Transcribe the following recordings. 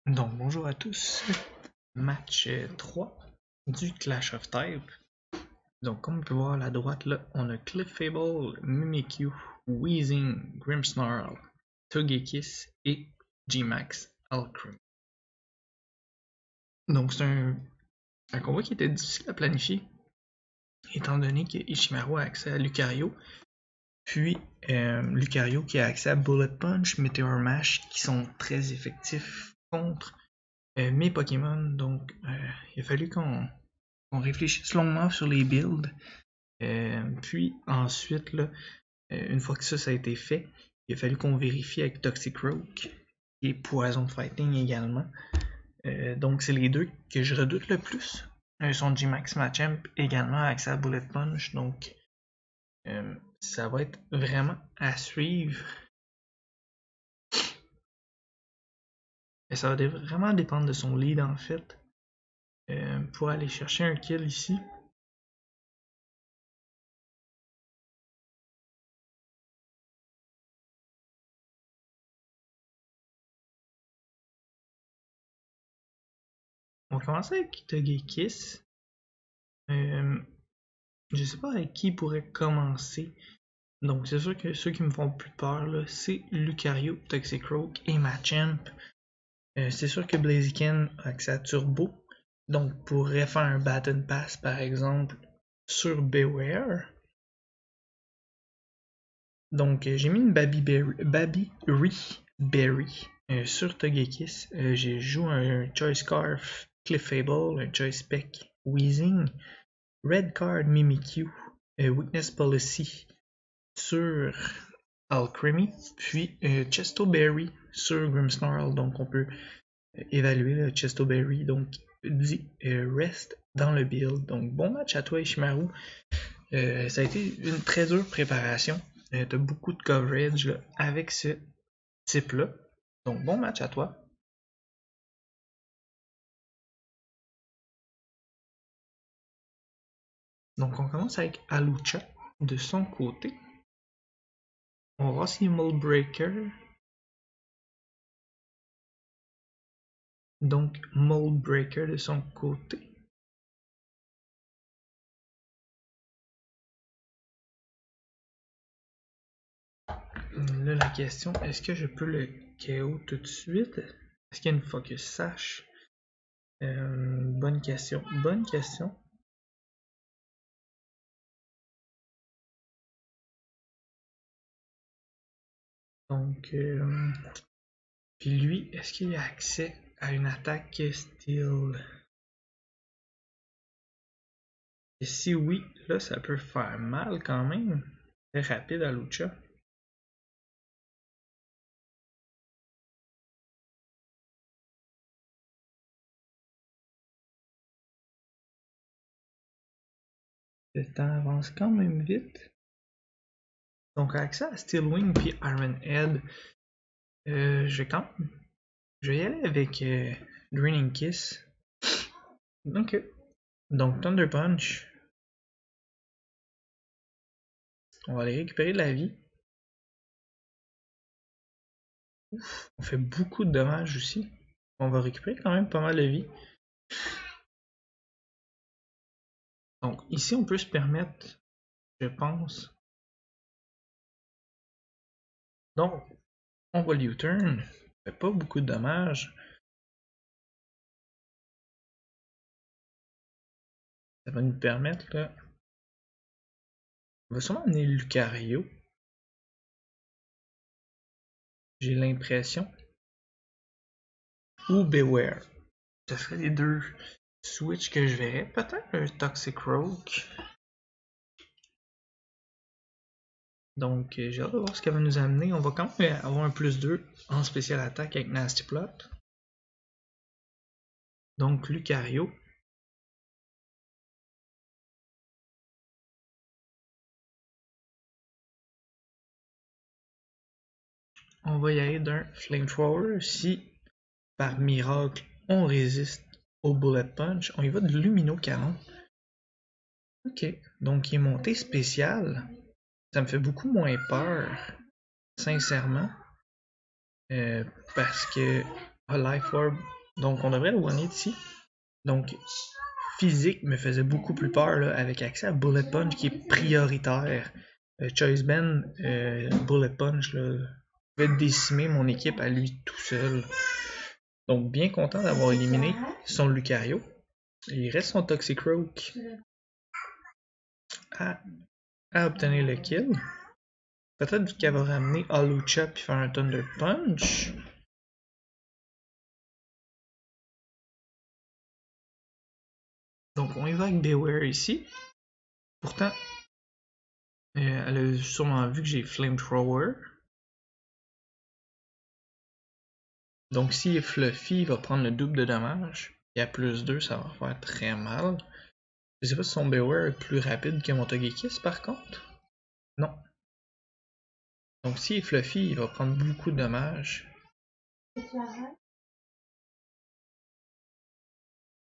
Donc bonjour à tous, match 3 du Clash of Type. Donc comme on peut voir à la droite là, on a Clefable, Mimikyu, Weezing, Grimmsnarl, Togekiss et G-Max Alcremie. Donc c'est un combat qui était difficile à planifier, étant donné que Ishimaru a accès à Lucario, puis Lucario qui a accès à Bullet Punch, Meteor Mash, qui sont très effectifs contre mes Pokémon. Donc il a fallu qu'on réfléchisse longuement sur les builds. Puis ensuite, là, une fois que ça a été fait, il a fallu qu'on vérifie avec Toxicroak et Poison Fighting également. Donc c'est les deux que je redoute le plus. Son G-Max Machamp également accès à Bullet Punch. Donc ça va être vraiment à suivre. Et ça va vraiment dépendre de son lead en fait. Pour aller chercher un kill ici. On va commencer avec Togekiss. Je sais pas avec qui pourrait commencer. Donc c'est sûr que ceux qui me font plus peur, c'est Lucario, Toxicroak et Machamp. C'est sûr que Blaziken a accès à Turbo. Donc pourrait faire un Baton Pass par exemple sur Beware. Donc j'ai mis une Babiri Berry sur Togekiss. J'ai joué un Choice Scarf, Clefable, un Choice Spec, Weezing, Red Card Mimikyu, Weakness Policy sur Alcremie, puis Chesto Berry sur Grimmsnarl. Donc on peut évaluer le Chesto Berry. Donc dit reste dans le build. Donc bon match à toi Ishimaru. Ça a été une très dure préparation. T'as beaucoup de coverage là, avec ce type là. Donc bon match à toi. Donc on commence avec Alucha de son côté. On va voir si Mold Breaker. Donc Mold Breaker de son côté. Là la question, est-ce que je peux le KO tout de suite? Est-ce qu'il y a une focus sash? Bonne question. Bonne question. Donc, puis lui, est-ce qu'il a accès à une attaque style? Et si oui, là, ça peut faire mal quand même. Très rapide à Lucha. Le temps avance quand même vite. Donc, accès à Steel Wing puis Iron Head, je vais y aller avec Draining Kiss. Ok. Donc, Thunder Punch. On va aller récupérer de la vie. Ouf, on fait beaucoup de dommages aussi. On va récupérer quand même pas mal de vie. Donc ici on peut se permettre, je pense. Donc on va le U-turn. Fait pas beaucoup de dommages. Ça va nous permettre là. On va sûrement amener Lucario. J'ai l'impression. Ou Beware. Ce serait les deux switches que je verrais. Peut-être un Toxicroak. Donc j'ai hâte de voir ce qu'elle va nous amener. On va quand même avoir un plus 2 en spécial attaque avec Nasty Plot. Donc Lucario. On va y aller d'un Flamethrower. Si par miracle on résiste au Bullet Punch, on y va de Lumino Canon. Ok, donc il est monté spécial. Ça me fait beaucoup moins peur, sincèrement. Parce que Ah, Life Orb. Donc on devrait le one-hit ici. Donc physique me faisait beaucoup plus peur là, avec accès à Bullet Punch qui est prioritaire. Choice Ben, Bullet Punch, là, pouvait décimer mon équipe à lui tout seul. Donc bien content d'avoir éliminé son Lucario. Il reste son Toxicroak à obtenir le kill. Peut-être qu'elle va ramener Hawlucha puis faire un Thunder Punch. Donc on y va avec Beware ici. Pourtant, elle a sûrement vu que j'ai Flamethrower. Donc s'il est Fluffy, il va prendre le double de dommages. Et à plus 2, ça va faire très mal. Je sais pas si son Beware est plus rapide que mon Togekiss par contre. Non. Donc s'il est Fluffy, il va prendre beaucoup de dommages.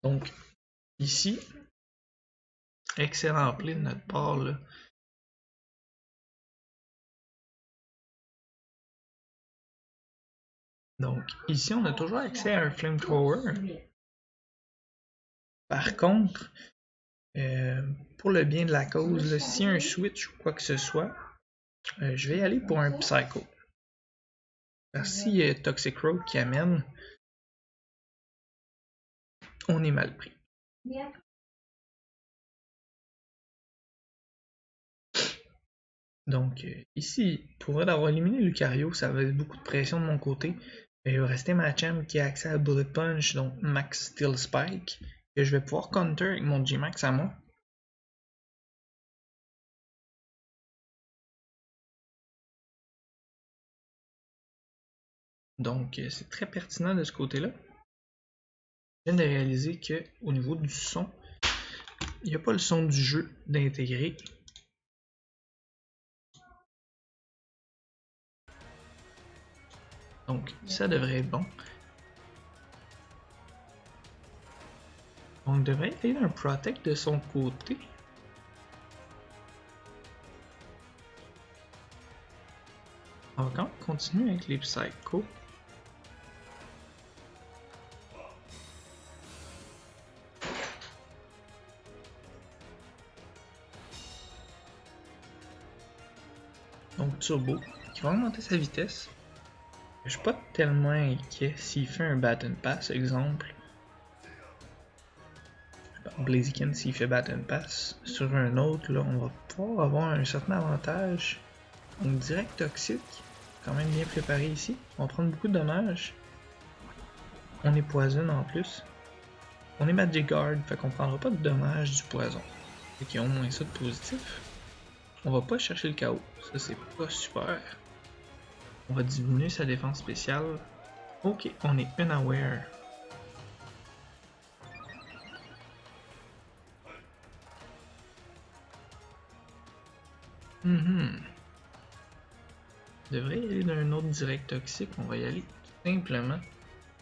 Donc ici, excellent play de notre part là. Donc ici, on a toujours accès à un Flamethrower. Par contre, pour le bien de la cause, là, si un switch ou quoi que ce soit, je vais y aller pour un Psycho. Parce que s'il y a Toxicroak qui amène, on est mal pris. Donc ici, pour d'avoir éliminé Lucario, ça avait beaucoup de pression de mon côté. Il va rester Machamp qui a accès à Bullet Punch, donc Max Steel Spike, que je vais pouvoir counter avec mon G-Max à moi. Donc c'est très pertinent de ce côté-là. Je viens de réaliser qu'au niveau du son, il n'y a pas le son du jeu d'intégrer. Donc ça devrait être bon. On devrait aller d'un Protect de son côté. On va quand même continuer avec les Psycho. Donc Turbo, qui va augmenter sa vitesse. Je suis pas tellement inquiet s'il fait un Baton Pass, exemple. Blaziken, s'il fait Baton Pass sur un autre, là, on va pouvoir avoir un certain avantage. Donc direct toxique, quand même bien préparé ici. On va prendre beaucoup de dommages. On est poison en plus. On est Magic Guard, fait qu'on prendra pas de dommages du poison. Fait qu'il y a au moins ça de positif. On va pas chercher le chaos, ça c'est pas super. On va diminuer sa défense spéciale. Ok, on est unaware. Devrait y aller d'un autre direct toxique, on va y aller tout simplement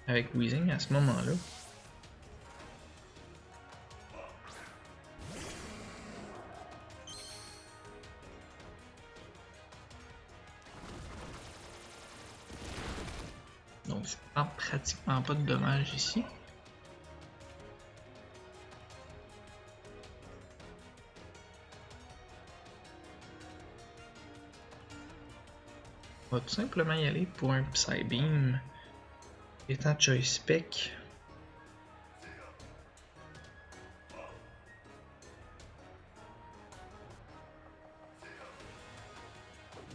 avec Weezing à ce moment-là. Donc je prends pratiquement pas de dommages ici. On va tout simplement y aller pour un Psybeam. Étant Choice Spec.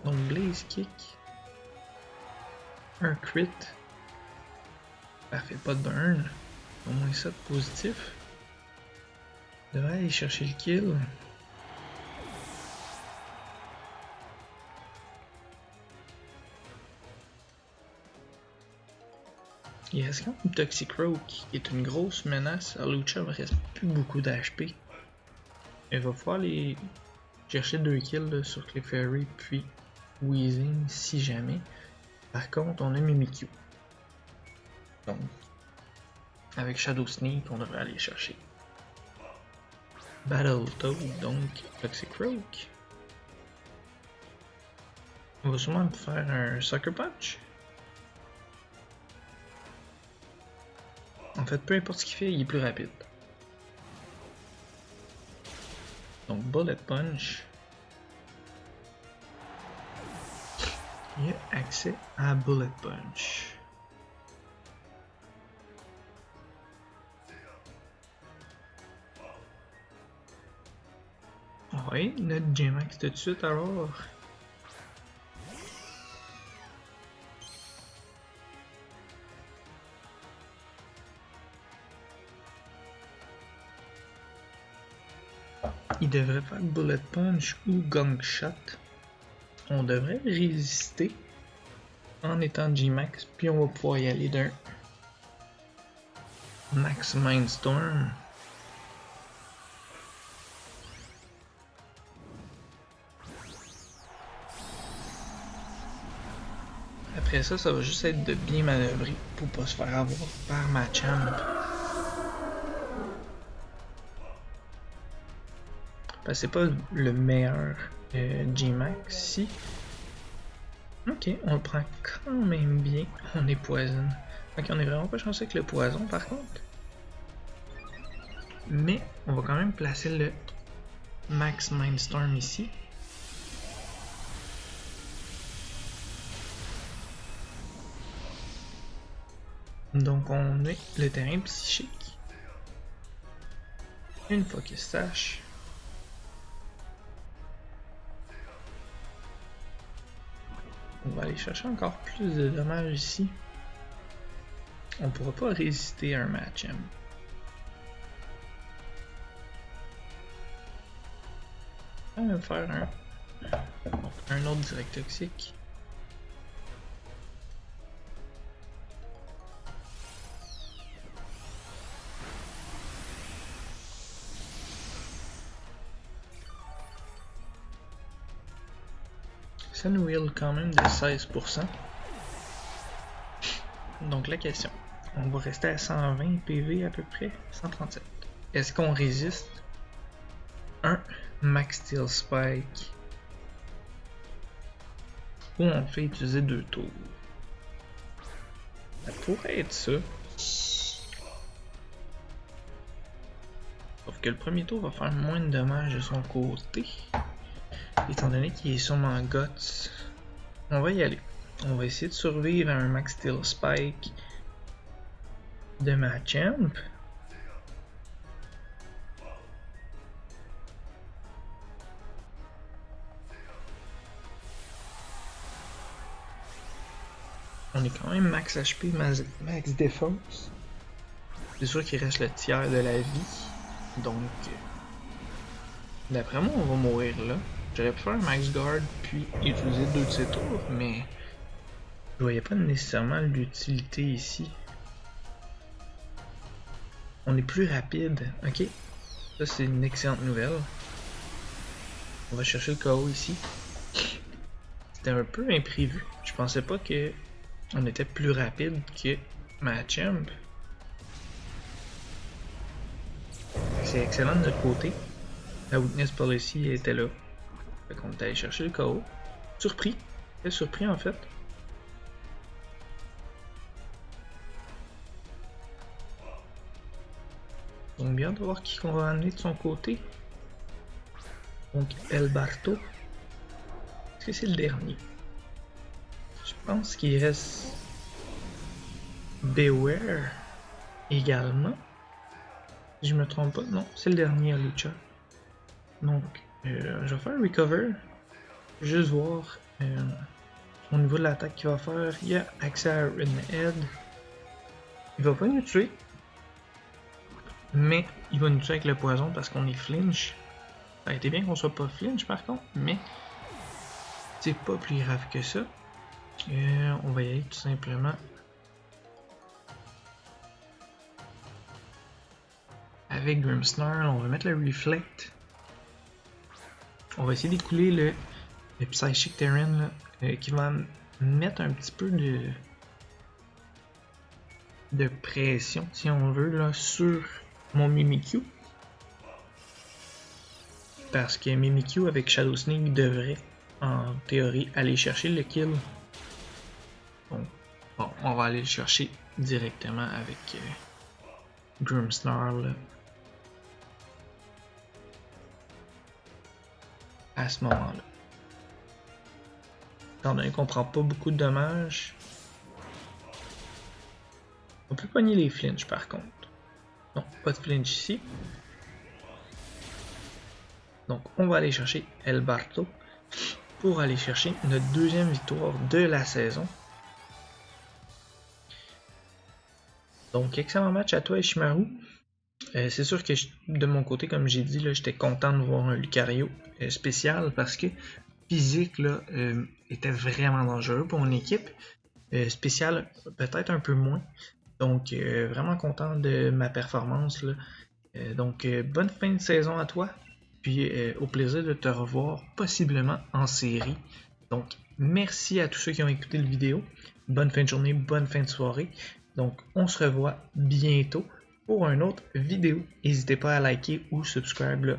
Donc Blaze Kick. Un crit. Parfait, pas de burn. Au moins ça de positif. Devrait aller chercher le kill. Il reste quand même Toxicroak qui est une grosse menace. Hawlucha ne reste plus beaucoup d'HP. Il va falloir aller chercher 2 kills là, sur Clefairy puis Weezing si jamais. Par contre, on a Mimikyu. Donc, avec Shadow Sneak, on devrait aller chercher Battletoad, donc Toxicroak. On va sûrement faire un Sucker Punch. fait, peu importe ce qu'il fait, il est plus rapide. Donc, Bullet Punch. Il a accès à Bullet Punch. Oui, notre J-Max tout de suite alors. Il devrait faire Bullet Punch ou Gong Shot. On devrait résister en étant J-Max, puis on va pouvoir y aller d'un Max Mindstorm. Après ça, ça va juste être de bien manœuvrer pour pas se faire avoir par Machamp. Parce que c'est pas le meilleur J-Max ici. Ok, on le prend quand même bien. On est poison. Ok, on est vraiment pas chanceux avec le poison par contre. Mais on va quand même placer le Max Mindstorm ici. Donc on est le terrain psychique. Une fois qu'il sache. On va aller chercher encore plus de dommages ici. On pourra pas résister à un Machamp. On va faire un autre direct toxique. Ça nous heal quand même de 16%. Donc la question, on va rester à 120 PV à peu près, 137. Est-ce qu'on résiste un Max Steel Spike ou on fait utiliser 2 tours? Ça pourrait être ça. Sauf que le premier tour va faire moins de dommages de son côté. Étant donné qu'il est sûrement Guts, on va y aller. On va essayer de survivre à un Max Steel Spike de Machamp. On est quand même max HP, max défense. C'est sûr qu'il reste le tiers de la vie. Donc, d'après moi, on va mourir là. J'aurais pu faire un max guard puis utiliser 2 de ses tours, mais je voyais pas nécessairement l'utilité ici. On est plus rapide, ok. Ça c'est une excellente nouvelle. On va chercher le KO ici. C'était un peu imprévu. Je pensais pas que on était plus rapide que Machamp. C'est excellent de notre côté. La weakness policy était là. Fait qu'on est allé chercher le KO. Surpris. Très surpris en fait. Donc bien de voir qui qu'on va amener de son côté. Donc El Barto. Est-ce que c'est le dernier? Je pense qu'il reste Beware également. Si je me trompe pas. Non, c'est le dernier à Lucha. Donc je vais faire un recover. Juste voir au niveau de l'attaque qu'il va faire. Il y a accès à Redhead. Il va pas nous tuer. Mais il va nous tuer avec le poison parce qu'on est flinch. Ça a été bien qu'on soit pas flinch par contre. Mais c'est pas plus grave que ça. On va y aller tout simplement. Avec Grimmsnarl, on va mettre le Reflect. On va essayer d'écouler le Psychic Terrain là, qui va mettre un petit peu de pression, si on veut, là, sur mon Mimikyu. Parce que Mimikyu avec Shadow Sneak devrait, en théorie, aller chercher le kill. Donc, bon, on va aller le chercher directement avec Grimmsnarl à ce moment-là. Étant donné qu'on prend pas beaucoup de dommages, on peut pogner les flinches par contre. Non, pas de flinch ici. Donc on va aller chercher El Barto pour aller chercher notre deuxième victoire de la saison. Donc excellent match à toi Ishimaru. C'est sûr que de mon côté, comme j'ai dit, j'étais content de voir un Lucario spécial parce que physique là, était vraiment dangereux pour mon équipe. Spécial peut-être un peu moins. Donc vraiment content de ma performance là. Donc bonne fin de saison à toi. Puis au plaisir de te revoir possiblement en série. Donc merci à tous ceux qui ont écouté la vidéo. Bonne fin de journée, bonne fin de soirée. Donc on se revoit bientôt pour une autre vidéo. N'hésitez pas à liker ou subscribe là,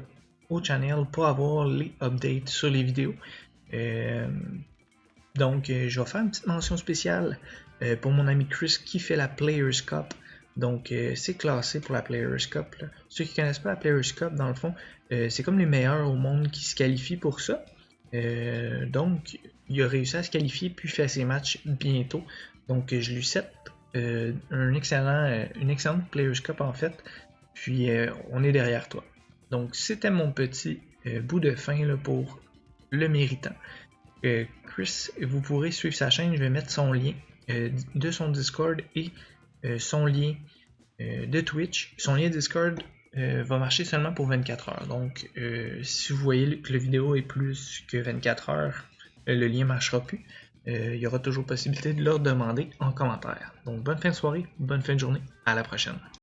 au channel pour avoir les updates sur les vidéos. Donc je vais faire une petite mention spéciale pour mon ami Chris qui fait la Players Cup. Donc c'est classé pour la Players Cup. Là. Ceux qui ne connaissent pas la Players Cup, dans le fond, c'est comme les meilleurs au monde qui se qualifient pour ça. Donc il a réussi à se qualifier puis fait ses matchs bientôt. Donc je lui souhaite une excellente Players Cup en fait. Puis on est derrière toi. Donc c'était mon petit bout de fin là, pour le méritant. Chris, vous pourrez suivre sa chaîne, je vais mettre son lien de son Discord et son lien de Twitch. Son lien Discord va marcher seulement pour 24 heures. Donc si vous voyez que la vidéo est plus que 24 heures, le lien ne marchera plus. Il y aura toujours possibilité de leur demander en commentaire. Donc bonne fin de soirée, bonne fin de journée, à la prochaine.